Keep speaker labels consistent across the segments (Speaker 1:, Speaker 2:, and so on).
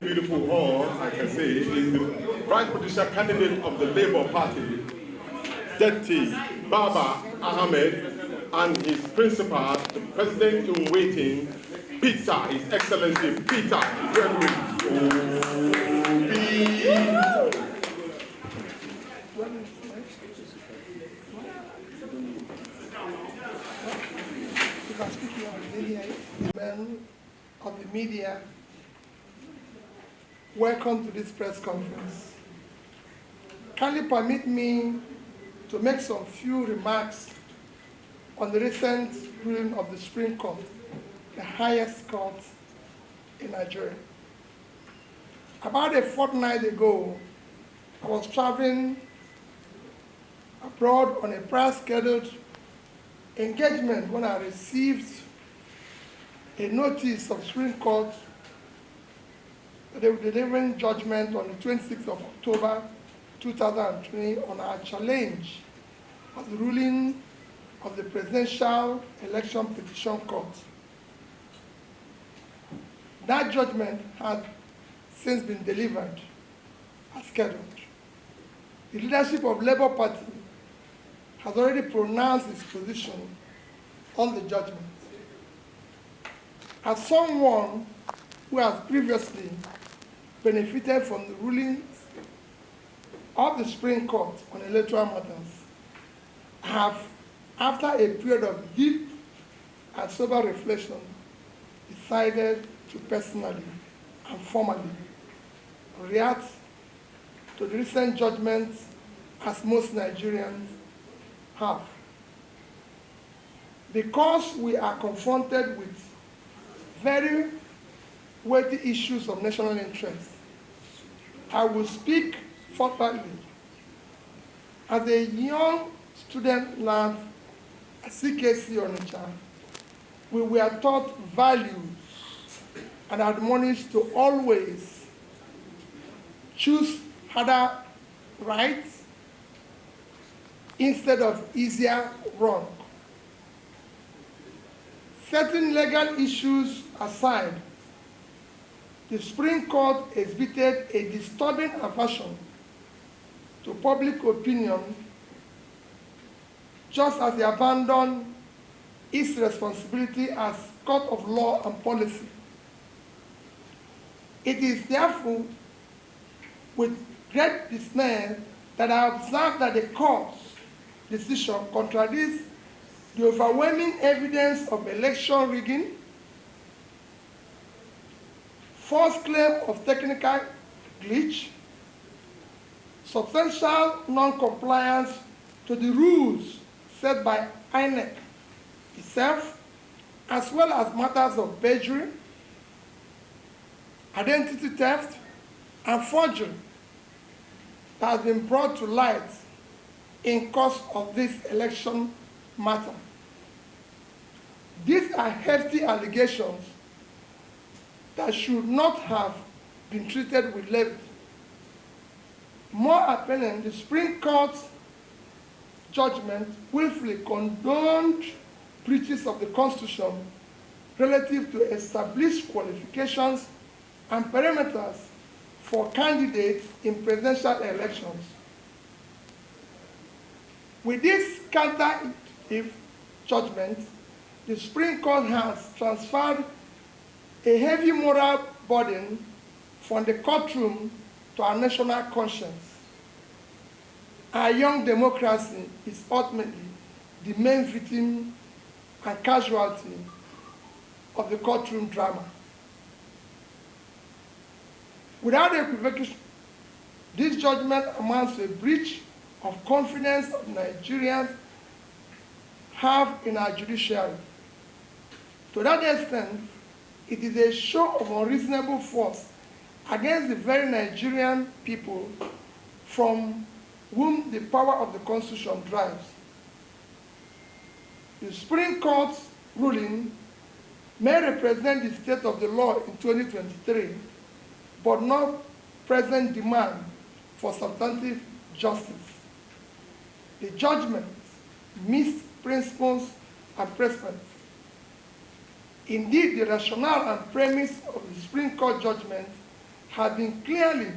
Speaker 1: Beautiful hall, I can say, is the Vice Presidential candidate of the Labour Party, Deputy Baba Ahmed, and his principal, the President-in-waiting, Peter, His Excellency Peter Gregory.
Speaker 2: Men of the media, welcome to this press conference. Kindly permit me to make some few remarks on the recent ruling of the Supreme Court, the highest court in Nigeria. About a fortnight ago, I was traveling abroad on a prior scheduled engagement when I received a notice of Supreme Court that they were delivering judgment on the 26th of October 2020 on our challenge of the ruling of the Presidential Election Petition Court. That judgment has since been delivered as scheduled. The leadership of Labour Party has already pronounced its position on the judgment. As someone who has previously benefited from the rulings of the Supreme Court on electoral matters, I have, after a period of deep and sober reflection, decided to personally and formally react to the recent judgments as most Nigerians have. Because we are confronted with very weighty issues of national interest, I will speak forthrightly. As a young student lad at CKC Onitsha, we were taught values and admonished to always choose harder right instead of easier wrong. Certain legal issues aside, the Supreme Court exhibited a disturbing aversion to public opinion, just as they abandoned its responsibility as court of law and policy. It is therefore with great dismay that I observe that the court's decision contradicts the overwhelming evidence of election rigging, false claim of technical glitch, substantial non-compliance to the rules set by INEC itself, as well as matters of perjury, identity theft, and forgery that has been brought to light in course of this election matter. These are hefty allegations that should not have been treated with levity. More apparent, the Supreme Court's judgment willfully condoned breaches of the Constitution relative to established qualifications and parameters for candidates in presidential elections. With this counter-if judgment, the Supreme Court has transferred a heavy moral burden from the courtroom to our national conscience. Our young democracy is ultimately the main victim and casualty of the courtroom drama. Without equivocation, this judgment amounts to a breach of confidence of Nigerians have in our judiciary. To that extent, it is a show of unreasonable force against the very Nigerian people from whom the power of the Constitution drives. The Supreme Court's ruling may represent the state of the law in 2023, but not present demand for substantive justice. The judgment missed principles and precedents. Indeed, the rationale and premise of the Supreme Court judgment have been clearly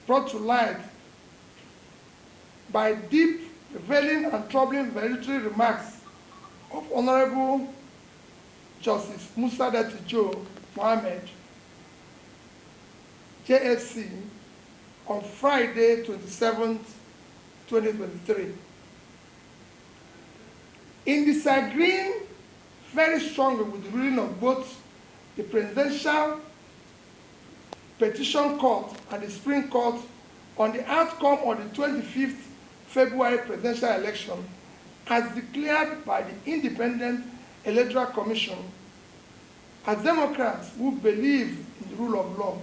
Speaker 2: brought to light by deep, revealing, and troubling valedictory remarks of Honorable Justice Musa Datijo Mohammed, JSC, on Friday, 27th, 2023. In disagreeing very strongly with the ruling of both the Presidential Petition Court and the Supreme Court on the outcome of the 25th February presidential election, as declared by the Independent Electoral Commission, as Democrats who believe in the rule of law,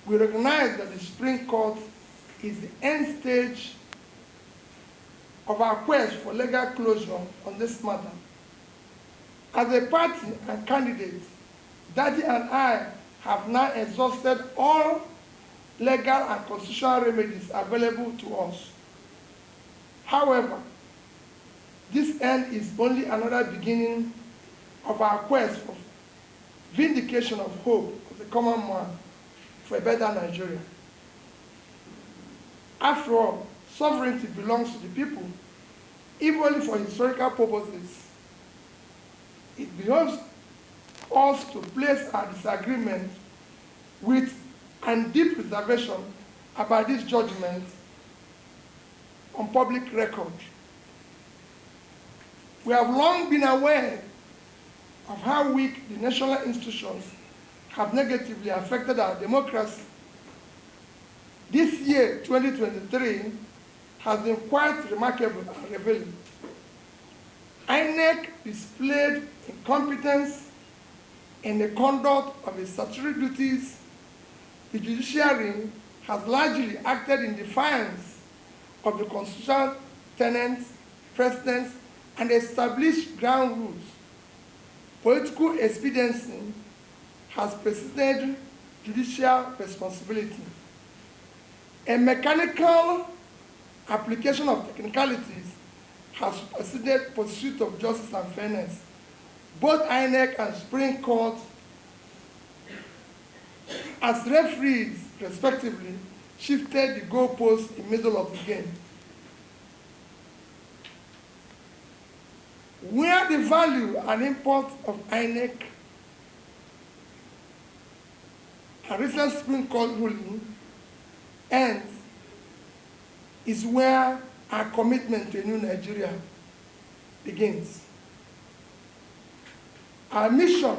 Speaker 2: we recognize that the Supreme Court is the end stage of our quest for legal closure on this matter. As a party and candidate, Daddy and I have now exhausted all legal and constitutional remedies available to us. However, this end is only another beginning of our quest for vindication of hope of the common man for a better Nigeria. After all, sovereignty belongs to the people, if only for historical purposes. It behoves us to place our disagreement with and deep reservation about this judgment on public record. We have long been aware of how weak the national institutions have negatively affected our democracy. This year, 2023, has been quite remarkable and revealing. INEC displayed incompetence in the conduct of its statutory duties. The judiciary has largely acted in defiance of the constitutional tenets, precedents, and established ground rules. Political expediency has preceded judicial responsibility. A mechanical application of technicalities has preceded pursuit of justice and fairness. Both INEC and Supreme Court, as referees, respectively, shifted the goalposts in the middle of the game. Where the value and import of INEC and recent Supreme Court ruling ends is where our commitment to a new Nigeria begins. Our mission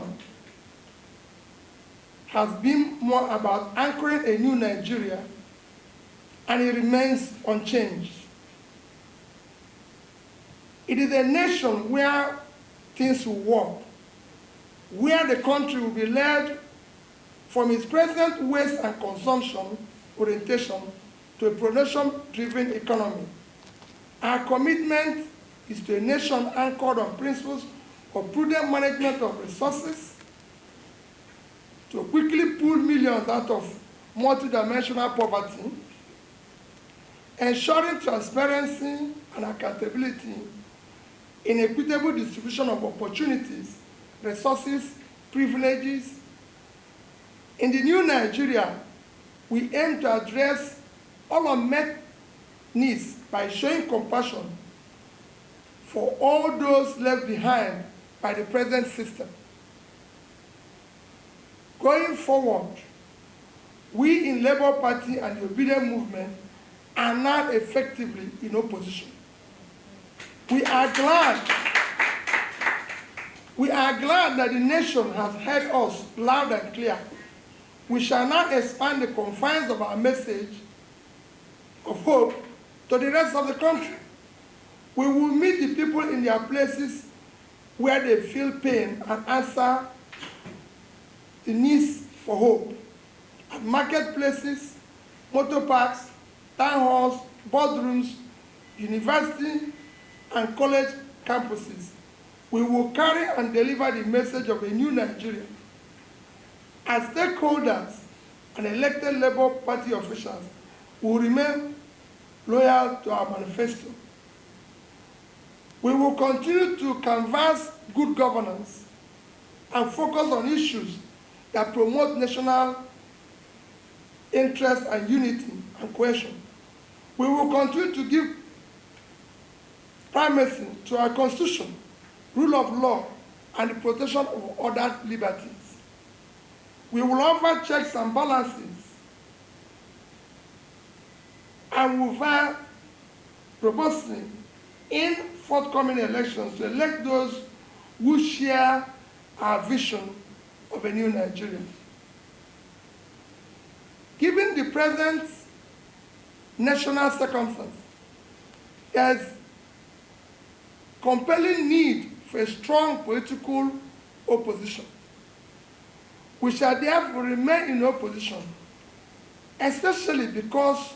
Speaker 2: has been more about anchoring a new Nigeria, and it remains unchanged. It is a nation where things will work, where the country will be led from its present waste and consumption orientation to a production-driven economy. Our commitment is to a nation anchored on principles of prudent management of resources, to quickly pull millions out of multidimensional poverty, ensuring transparency and accountability in equitable distribution of opportunities, resources, privileges. In the new Nigeria, we aim to address all unmet needs by showing compassion for all those left behind by the present system. Going forward, we in Labour Party and the Obedient Movement are now effectively in opposition. We are glad that the nation has heard us loud and clear. We shall now expand the confines of our message of hope to the rest of the country. We will meet the people in their places where they feel pain and answer the needs for hope. At marketplaces, motor parks, town halls, boardrooms, university and college campuses, we will carry and deliver the message of a new Nigeria. As stakeholders and elected Labour Party officials, we will remain loyal to our manifesto. We will continue to canvass good governance and focus on issues that promote national interest and unity and cohesion. We will continue to give primacy to our Constitution, rule of law, and the protection of other liberties. We will offer checks and balances and will vie robustly in forthcoming elections to elect those who share our vision of a new Nigeria. Given the present national circumstances, there is compelling need for a strong political opposition. We shall therefore remain in opposition, especially because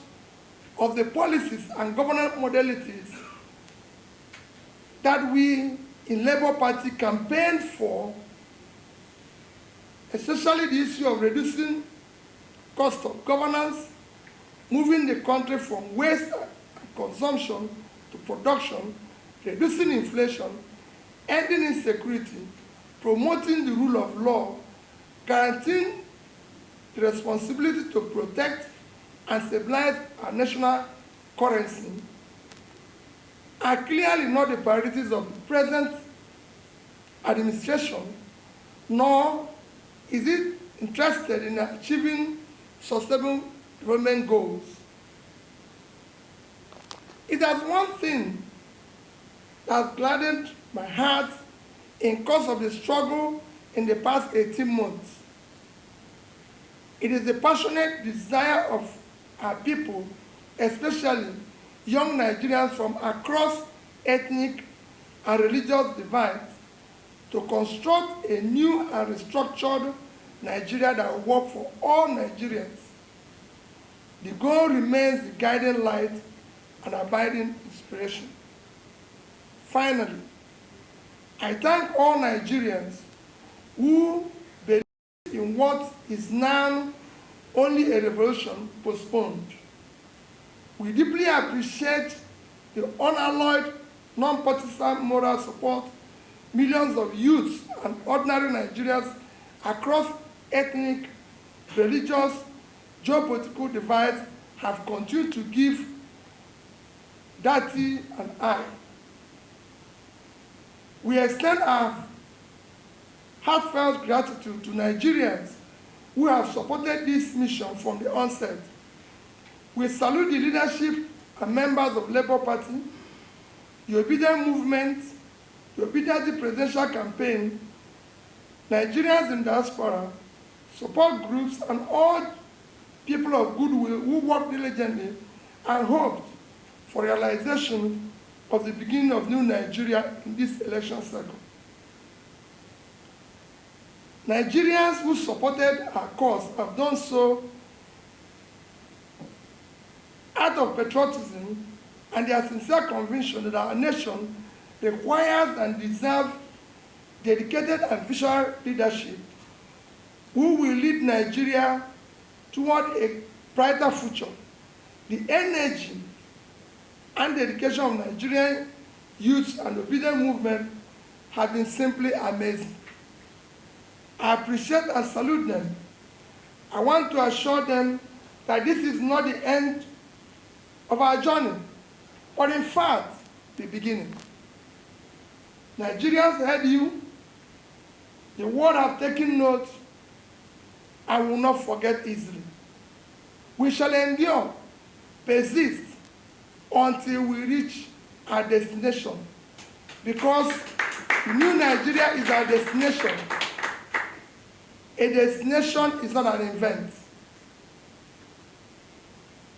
Speaker 2: of the policies and governance modalities that we in Labour Party campaigned for, especially the issue of reducing cost of governance, moving the country from waste and consumption to production, reducing inflation, ending insecurity, promoting the rule of law, guaranteeing the responsibility to protect and stabilize our national currency, are clearly not the priorities of the present administration, nor is it interested in achieving sustainable development goals. It has one thing that has gladdened my heart in course of the struggle in the past 18 months. It is the passionate desire of our people, especially young Nigerians from across ethnic and religious divides, to construct a new and restructured Nigeria that will work for all Nigerians. The goal remains the guiding light and abiding inspiration. Finally, I thank all Nigerians who believe in what is now only a revolution postponed. We deeply appreciate the unalloyed, non-partisan moral support millions of youths and ordinary Nigerians across ethnic, religious, geopolitical divides have continued to give Dati and I. We extend our heartfelt gratitude to Nigerians who have supported this mission from the onset. We salute the leadership and members of Labour Party, the Obedient Movement, the Obedient Presidential Campaign, Nigerians in diaspora, support groups, and all people of goodwill who work diligently and hoped for realization of the beginning of new Nigeria in this election cycle. Nigerians who supported our cause have done so out of patriotism and their sincere conviction that our nation requires and deserves dedicated and visionary leadership who will lead Nigeria toward a brighter future. The energy and dedication of Nigerian youth and obedient movement have been simply amazing. I appreciate and salute them. I want to assure them that this is not the end of our journey, but in fact, the beginning. Nigerians heard you, the world have taken note, and will not forget easily. We shall endure, persist, until we reach our destination, because the new Nigeria is our destination. A destination is not an event.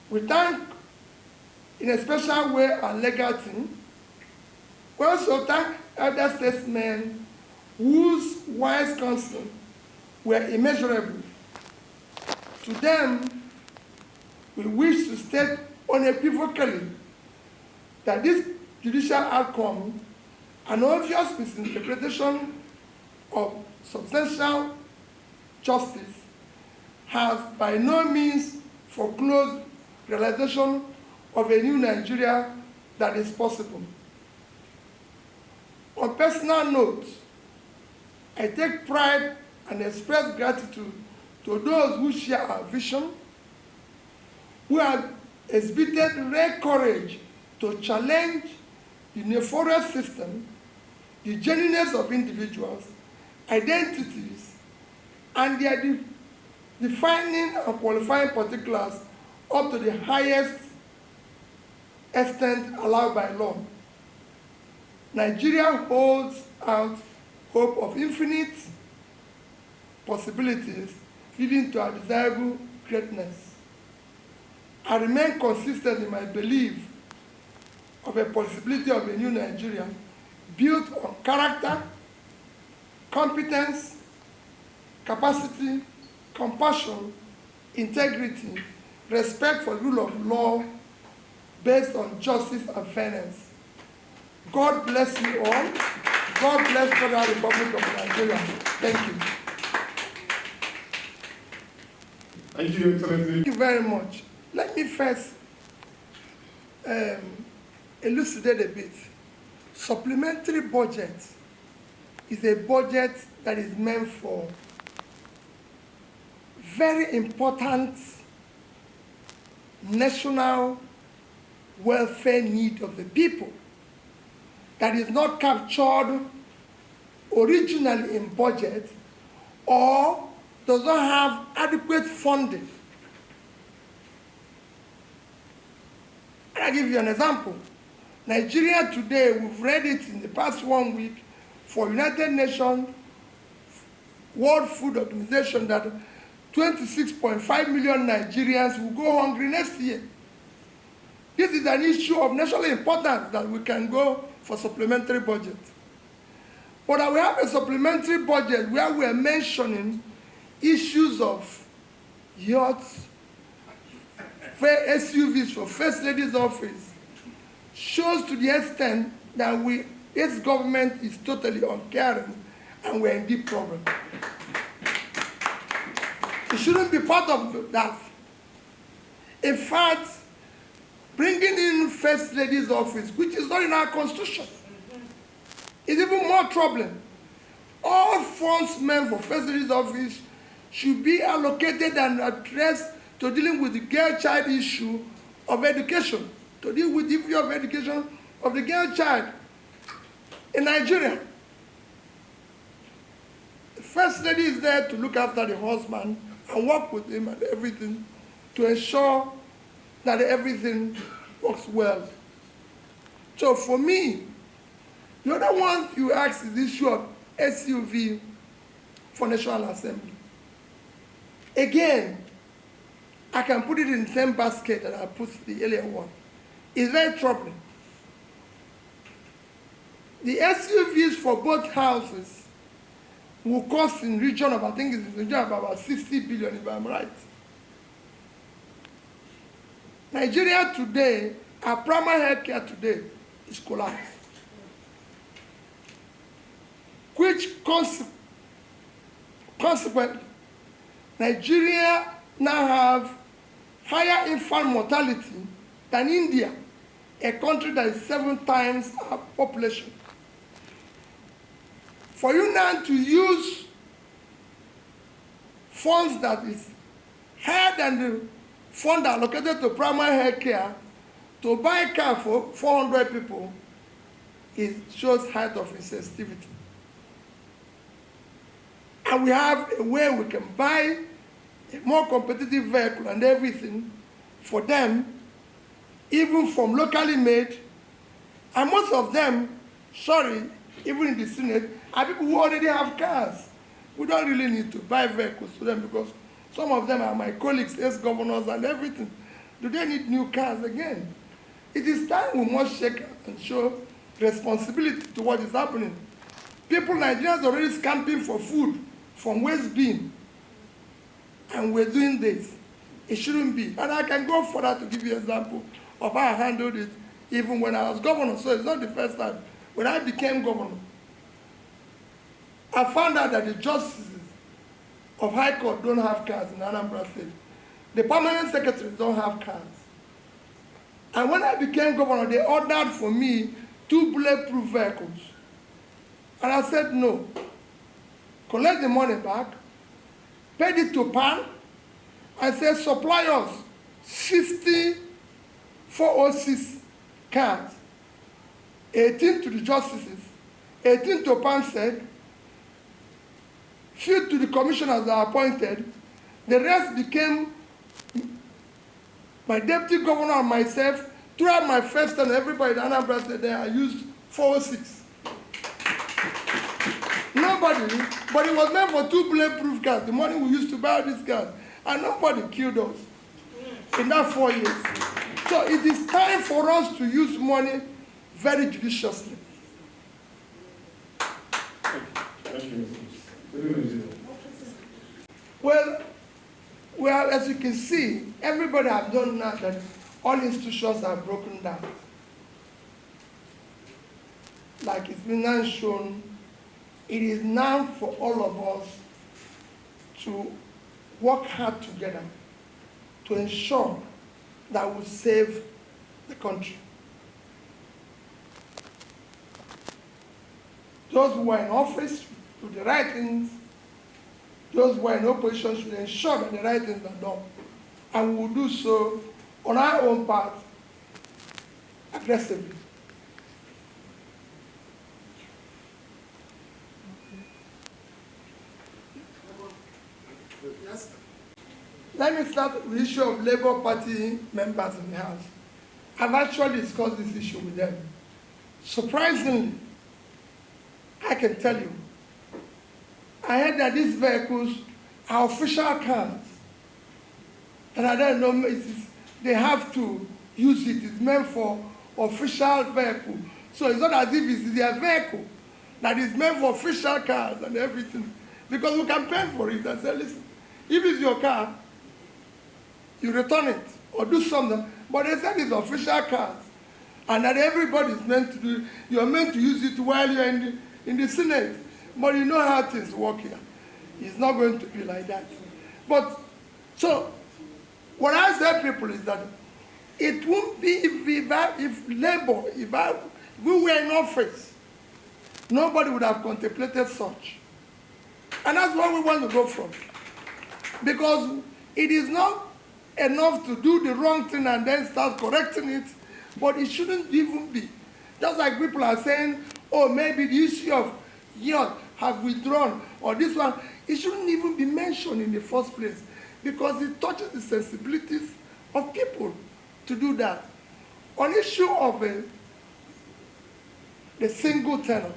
Speaker 2: We thank in a special way our legal team. We also thank elder statesmen whose wise counsel were immeasurable. To them, we wish to state unequivocally that this judicial outcome, an obvious misinterpretation of substantial justice, has by no means foreclosed realization of a new Nigeria that is possible. On a personal note, I take pride and express gratitude to those who share our vision, who have exhibited rare courage to challenge the nefarious system, the genuineness of individuals, identities, and their defining and qualifying particulars up to the highest extent allowed by law. Nigeria holds out hope of infinite possibilities leading to a desirable greatness. I remain consistent in my belief of a possibility of a new Nigeria built on character, competence, capacity, compassion, integrity, respect for the rule of law based on justice and fairness. God bless you all. God bless the Federal Republic of Nigeria. Thank you.
Speaker 1: Thank you, Excellency.
Speaker 2: Thank you very much. Let me first elucidate a bit. Supplementary budget is a budget that is meant for very important national welfare need of the people that is not captured originally in budget or does not have adequate funding. I'll give you an example. Nigeria today, we've read it in the past 1 week for United Nations World Food Organization that 26.5 million Nigerians will go hungry next year. This is an issue of national importance that we can go for supplementary budget. But we have a supplementary budget where we are mentioning issues of yachts, SUVs for First Lady's office, shows to the extent that its government is totally uncaring and we're in deep problem. It shouldn't be part of that. In fact, bringing in First Lady's office, which is not in our constitution, is even more troubling. All funds meant for First Lady's office should be allocated and addressed to dealing with the girl-child issue of education, to deal with the issue of education of the girl child in Nigeria. The First Lady is there to look after the husband and work with him and everything to ensure that everything works well. So for me, the other one you ask is the issue of SUV for National Assembly. Again, I can put it in the same basket that I put the earlier one. It's very troubling. The SUVs for both houses will cost in region of, I think it's in the region of about 60 billion, if I'm right. Nigeria today, our primary health care today is collapsed. Which consequently, Nigeria now have higher infant mortality than India, a country that is 7 times our population. For you now to use funds that is higher than the fund allocated to primary health care to buy a car for 400 people, it shows height of insensitivity. And we have a way we can buy a more competitive vehicle and everything for them, even from locally made, and most of them, sorry, even in the Senate, are people who already have cars. We don't really need to buy vehicles to them because some of them are my colleagues, ex-governors and everything. Do they need new cars again? It is time we must shake and show responsibility to what is happening. People, Nigerians are already scamping for food from West Bean, and we're doing this. It shouldn't be. And I can go further to give you an example of how I handled it even when I was governor. So it's not the first time. When I became governor, I found out that the justices of High Court don't have cars in Anambra State. The permanent secretaries don't have cars. And when I became governor, they ordered for me 2 bulletproof vehicles. And I said no. collect the money back, paid it to PAN, and said, supply us 60 406 cards, 18 to the justices, 18 to PANSEC, few to the commissioners that are appointed. The rest became my deputy governor and myself. Throughout my first term, everybody in Anambra said that I used 406. Nobody, but it was meant for 2 bulletproof cars, the money we used to buy these cars, and nobody killed us in that 4 years. So it is time for us to use money very judiciously. Well, as you can see, everybody has done now that all institutions are broken down. Like it's been now shown, it is now for all of us to work hard together to ensure that we save the country. Those who are in office do the right things. Those who are in opposition should ensure that the right things are done. And we will do so on our own part aggressively. Yes. Let me start with the issue of Labour Party members in the House. I've actually discussed this issue with them. Surprisingly, I can tell you, I heard that these vehicles are official cars. And I don't know, they have to use it. It's meant for official vehicle. So it's not as if it's their vehicle that is meant for official cars and everything. Because we can pay for it and say, listen, if it's your car, you return it or do something. But they said it's official cars. And that everybody is meant to do it. You're meant to use it while you're in the Senate. But you know how things work here. It's not going to be like that. But, so, what I tell people is that it won't be if Labour, if we were in office, nobody would have contemplated such. And that's what we want to go from. Because it is not enough to do the wrong thing and then start correcting it, but it shouldn't even be. Just like people are saying, oh, maybe the issue of young have withdrawn, or this one, it shouldn't even be mentioned in the first place, because it touches the sensibilities of people to do that. On issue of the single tenor,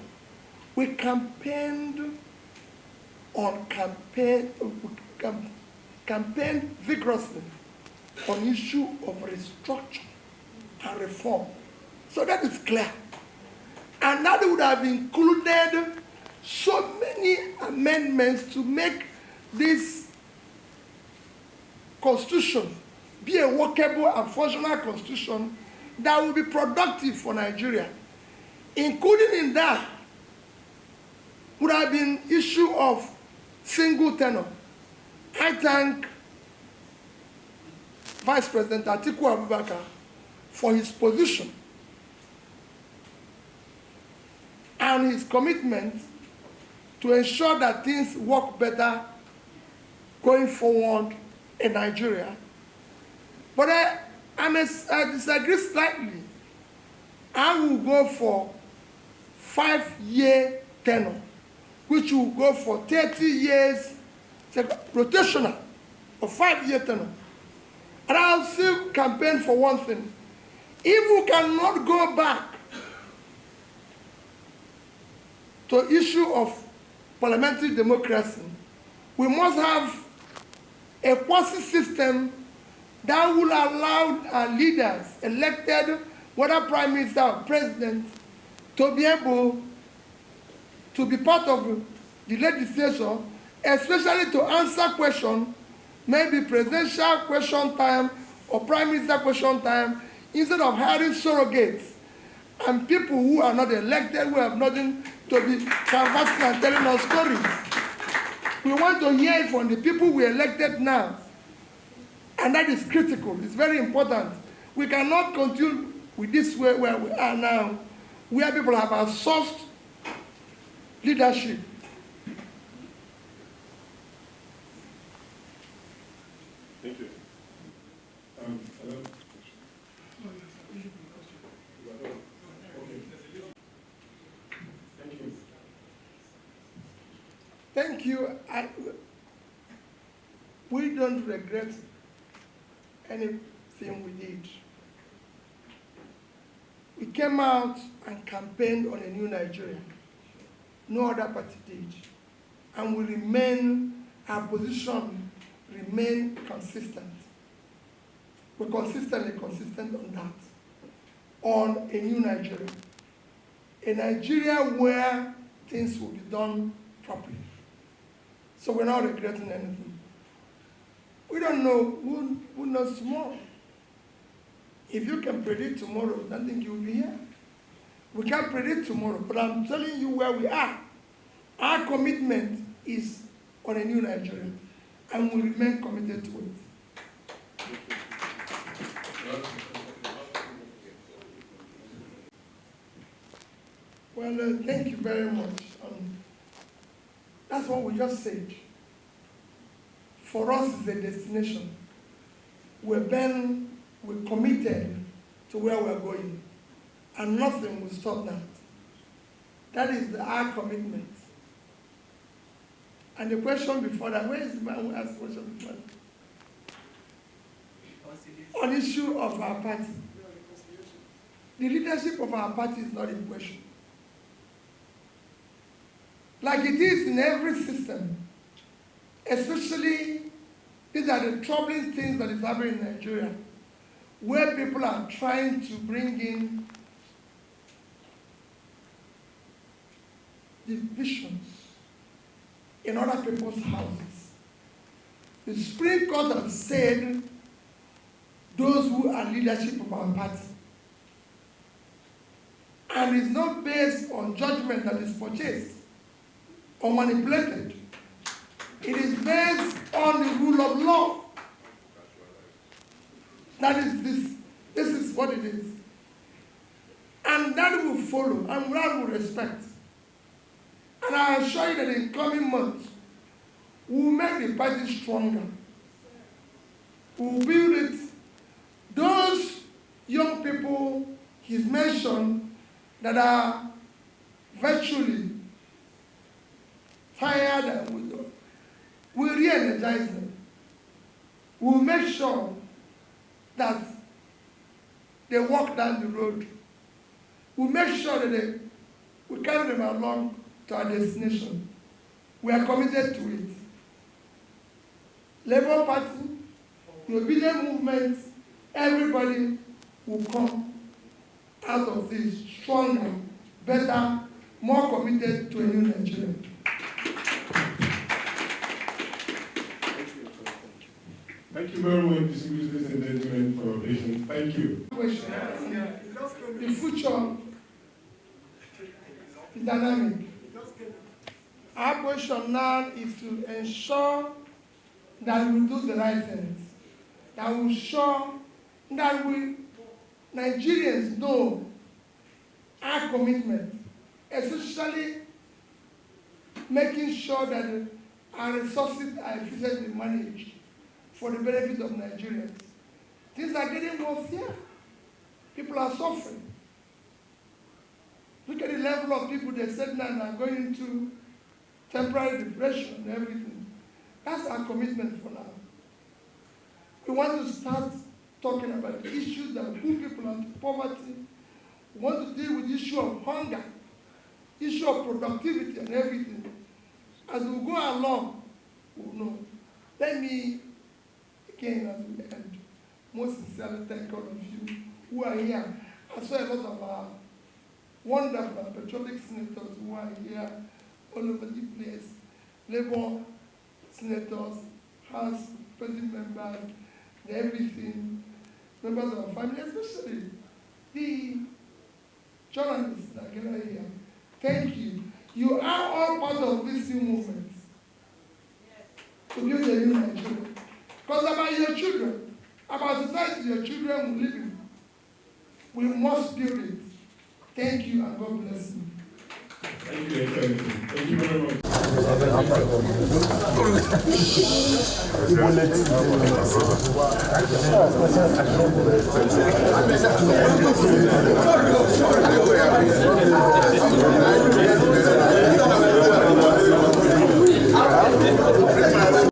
Speaker 2: we campaigned vigorously on issue of restructure and reform. So that is clear. And that would have included so many amendments to make this constitution be a workable and functional constitution that will be productive for Nigeria. Including in that would have been issue of single tenor. I thank Vice President Atiku Abubakar for his position and his commitment to ensure that things work better going forward in Nigeria. But I disagree slightly. I will go for 5-year tenure, which will go for 30 years, rotational, or 5-year tenure. And I'll still campaign for one thing. If we cannot go back to issue of parliamentary democracy, we must have a quasi system that will allow our leaders, elected, whether prime minister or president, to be able to be part of the legislation, especially to answer questions, maybe presidential question time or prime minister question time, instead of hiring surrogates and people who are not elected, who have nothing to be canvassing and telling us stories. We want to hear it from the people we elected now. And that is critical. It's very important. We cannot continue with this way where we are now, where people have outsourced leadership Thank you. We don't regret anything we did. We came out and campaigned on a new Nigeria. No other party did. And we remain, our position remain consistent. We're consistently consistent on that, on a new Nigeria. A Nigeria where things will be done properly. So we're not regretting anything. We don't know who knows tomorrow. If you can predict tomorrow, I think you will be here. We can't predict tomorrow, but I'm telling you where we are. Our commitment is on a new Nigeria, and we remain committed to it. Well, thank you very much. That's what we just said. For us, it's a destination. We're committed to where we're going, and nothing will stop that. That is our commitment. And the question before that, where is the man who asked the question before that? On issue of our party. The leadership of our party is not in question. Like it is in every system, especially these are the troubling things that is happening in Nigeria, where people are trying to bring in divisions in other people's houses. The Supreme Court has said those who are leadership of our party, and it's not based on judgment that is purchased or manipulated. It is based on the rule of law. That is this. This is what it is. And that will follow, and that will respect. And I assure you that in coming months, we will make the party stronger. We will build it. Those young people he's mentioned that are virtually tired and we'll re-energize them. We'll make sure that they walk down the road. We'll make sure that we carry them along to our destination. We are committed to it. Labour Party, the obedient movement, everybody will come out of this stronger, better, more committed to a new Nigeria.
Speaker 1: Thank you very much, distinguished ladies and gentlemen, for your patience. Thank you.
Speaker 2: The future is dynamic. Our question now is to ensure that we do the right things, that we ensure that Nigerians know our commitment, especially making sure that our resources are efficiently managed for the benefit of Nigerians. Things are getting worse here. People are suffering. Look at the level of people they said now are going into temporary depression and everything. That's our commitment for now. We want to start talking about the issues that put people into poverty. We want to deal with the issue of hunger, issue of productivity and everything. As we go along, we'll know. Let me, again, as we end, most sincerely thank all of you who are here. I saw a lot of our wonderful and patriotic senators who are here all over the place. Labour senators, House President members, everything, members of our family, especially the journalists that are here. Thank you. You are all part of this new movement to build a new Nigeria. Because about your children, about society your children will live in, we must build it. Thank you and God bless you.
Speaker 1: Thank you, Excellency. Thank you very much.